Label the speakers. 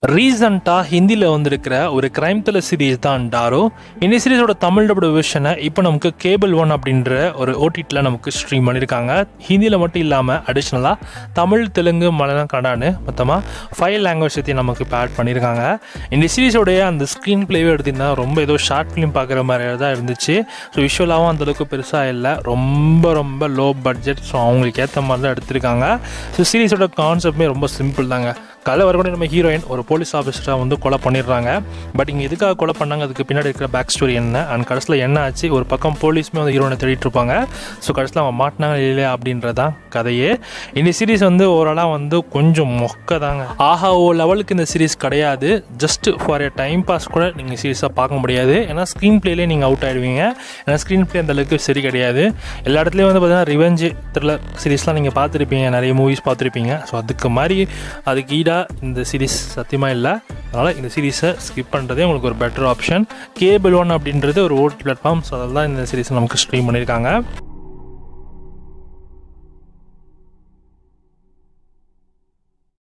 Speaker 1: ரீசெண்டாக ஹிந்தியில் வந்திருக்கிற ஒரு கிரைம் த்ரில்லர் சீரீஸ் தான் டாரோ. இந்த சீரீஸோட தமிழ் டப்டு வெர்ஷனை இப்போ நமக்கு கேபிள் ஒன் அப்படின்ற ஒரு ஓடிடியில் நமக்கு ஸ்ட்ரீம் பண்ணியிருக்காங்க. ஹிந்தியில் மட்டும் இல்லாமல் அடிஷ்னலாக தமிழ், தெலுங்கு, மலையாளம், கன்னடான்னு மொத்தமாக 5 லாங்குவேஜ் பற்றி நமக்கு இப்போ ஆட் பண்ணியிருக்காங்க. இந்த சீரீஸோடைய அந்த ஸ்க்ரீன் பிளேவே எடுத்திங்கன்னா ரொம்ப ஏதோ ஷார்ட் ஃபிலிம் பார்க்குற மாதிரி தான் இருந்துச்சு. ஸோ விஷுவலாகவும் அந்தளவுக்கு பெருசாக இல்லை, ரொம்ப லோ பட்ஜெட். ஸோ அவங்களுக்கு ஏற்ற மாதிரி தான் எடுத்திருக்காங்க. ஸோ சீரீஸோட கான்செப்ட்மே ரொம்ப சிம்பிள் தாங்க. கலை வரக்கூடிய நம்ம ஹீரோயின் ஒரு போலீஸ் ஆஃபீஸரை வந்து கொலை பண்ணிடுறாங்க. பட் இங்கே எதுக்காக கொலை பண்ணாங்க, அதுக்கு பின்னாடி இருக்கிற பேக் ஸ்டோரி என்ன, அண்ட் கடைசியில் என்ன ஆச்சு, ஒரு பக்கம் போலீஸுமே வந்து ஹீரோயினை தேடிட்டு இருப்பாங்க. ஸோ கடைசியில் அவன் மாட்டினாங்க இல்லையா அப்படின்றதான் கதையே. இந்த சீரீஸ் வந்து ஓவராலாக வந்து கொஞ்சம் மொக்க தாங்க. ஆஹா ஓ லெவலுக்கு இந்த சீரீஸ் கிடையாது. Just for a time pass கூட நீங்கள் சீரீஸாக பார்க்க முடியாது. ஏன்னா ஸ்க்ரீன் பிளேலேயே நீங்கள் அவுட் ஆகிடுவீங்க. ஏன்னா ஸ்க்ரீன் பிளே அந்த அளவுக்கு சரி கிடையாது. எல்லா இடத்துலையும் வந்து பார்த்தீங்கன்னா ரிவெஞ்ச் த்ரில்லர் சீரீஸ்லாம் நீங்கள் பார்த்துருப்பீங்க, நிறைய மூவிஸ் பார்த்துருப்பீங்க. ஸோ அதுக்கு ஈடாக இந்த சீரீஸ் சத்தியமாக இல்லை. அதனால் இந்த சீரீஸை ஸ்கிப் பண்ணுறதே உங்களுக்கு ஒரு பெட்டர் ஆப்ஷன். கேபிள் ஒன் அப்படின்றது ஒரு ஓடிடி பிளாட்ஃபார்ம். ஸோ அதெல்லாம் இந்த சீரீஸை நமக்கு ஸ்ட்ரீம் பண்ணியிருக்காங்க.